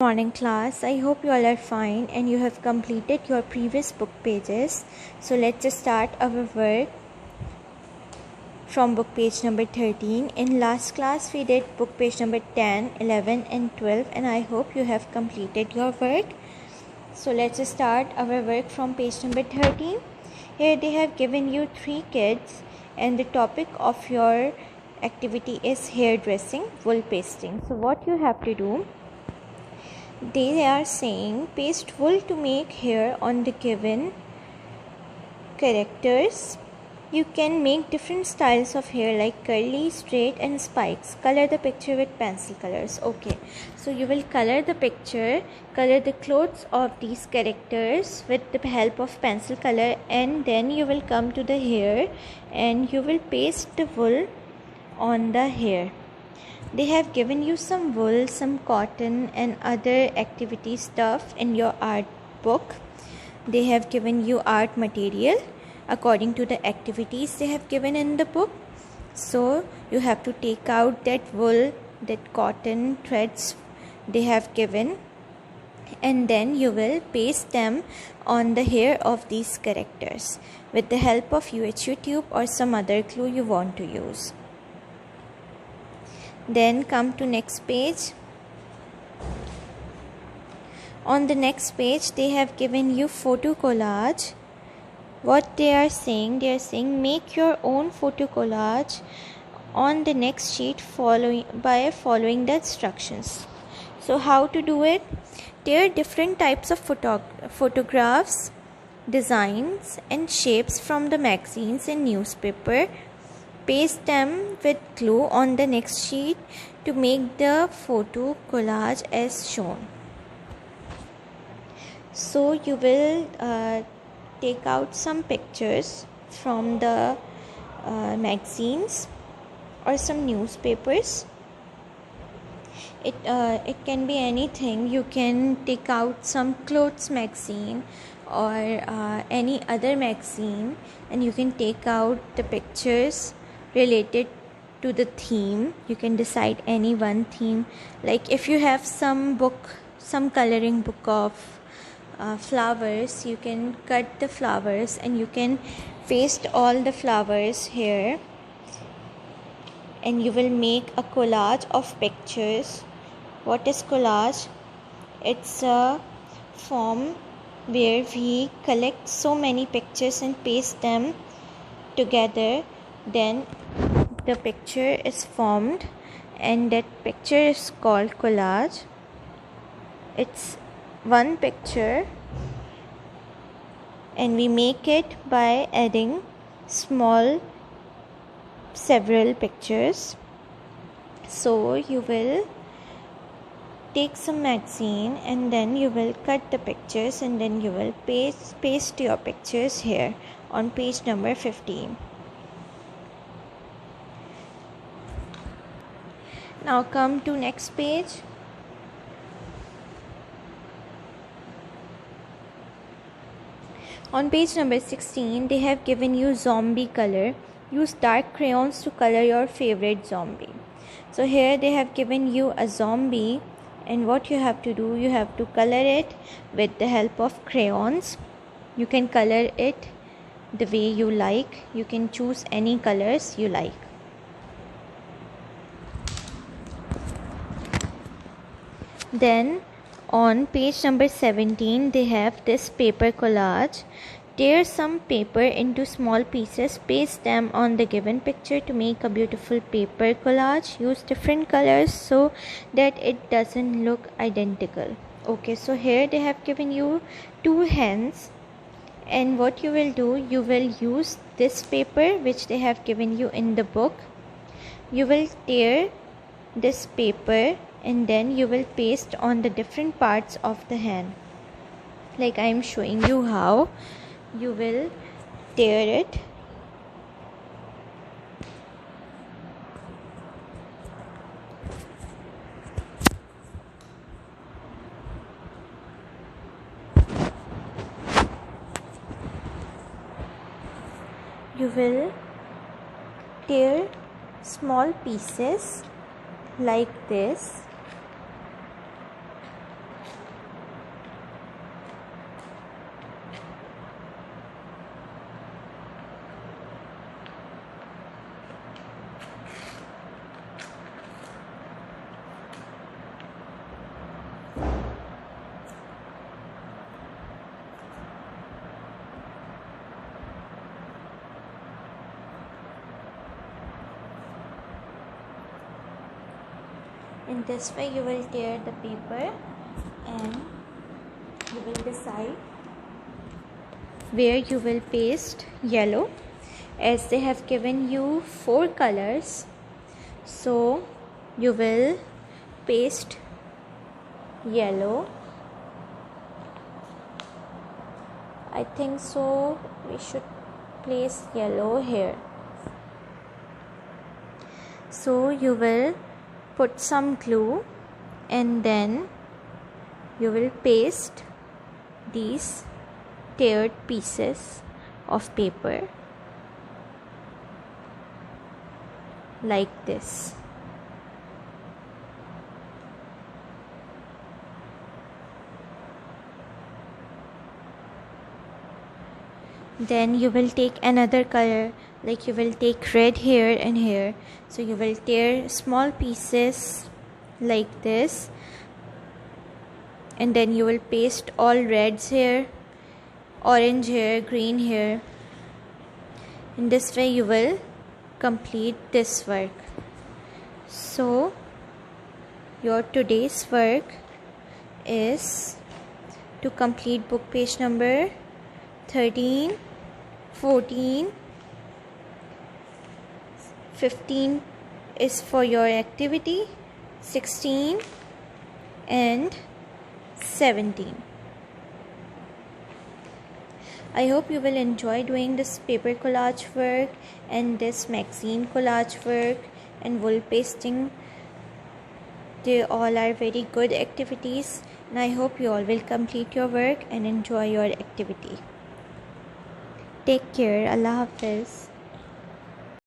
Morning class. I hope you all are fine and you have completed your previous book pages. So let's just start our work from book page number 13. In last class we did book page number 10, 11 and 12 and I hope you have completed your work. So let's just start our work from page number 13. Here they have given you 3 kids and the topic of your activity is hairdressing, wool pasting. So what you have to do, they are saying paste wool to make hair on the given characters. You can make different styles of hair like curly, straight and spikes. Color the picture with pencil colors. Okay, so you will color the picture, color the clothes of these characters with the help of pencil color, and then you will come to the hair and you will paste the wool on the hair. They have given you some wool, some cotton and other activity stuff in your art book. They have given you art material according to the activities they have given in the book. So you have to take out that wool, that cotton threads they have given, and then you will paste them on the hair of these characters with the help of UHU tube or some other glue you want to use. Then come to next page. On the next page they have given you photo collage. What they are saying make your own photo collage on the next sheet following the instructions. So how to do it? There are different types of photographs, designs and shapes from the magazines and newspaper. Paste them with glue on the next sheet to make the photo collage as shown. So you will take out some pictures from the magazines or some newspapers. It can be anything. You can take out some clothes magazine or any other magazine, and you can take out the pictures related to the theme. You can decide any one theme, like if you have some coloring book of flowers, you can cut the flowers and you can paste all the flowers here, and you will make a collage of pictures. What is collage? It's a form where we collect so many pictures and paste them together. Then the picture is formed and that picture is called collage. It's one picture and we make it by adding several pictures. So you will take some magazine and then you will cut the pictures and then you will paste your pictures here on page number 15. Now come to next page. On page number 16 they have given you zombie color. Use dark crayons to color your favorite zombie. So here they have given you a zombie, and what you have to do, you have to color it with the help of crayons. You can color it the way you like. You can choose any colors you like. Then on page number 17 they have this paper collage. Tear some paper into small pieces, paste them on the given picture to make a beautiful paper collage. Use different colors so that it doesn't look identical. Okay, so here they have given you 2 hens, and what you will do, you will use this paper which they have given you in the book. You will tear this paper and then you will paste on the different parts of the hen, like I am showing you how. You will tear it small pieces like this In this way you will tear the paper and you will decide where you will paste yellow, as they have given you 4 colors. So you will paste yellow. I think so we should place yellow here. So you will put some glue and then you will paste these teared pieces of paper like this. Then you will take another color, like you will take red here and here. So you will tear small pieces like this, and then you will paste all reds here, orange here, green here. In this way you will complete this work. So your today's work is to complete book page number 13, 14, 15 is for your activity, 16 and 17. I hope you will enjoy doing this paper collage work and this magazine collage work and wool pasting. They all are very good activities, and I hope you all will complete your work and enjoy your activity. Take care. Allah Hafiz.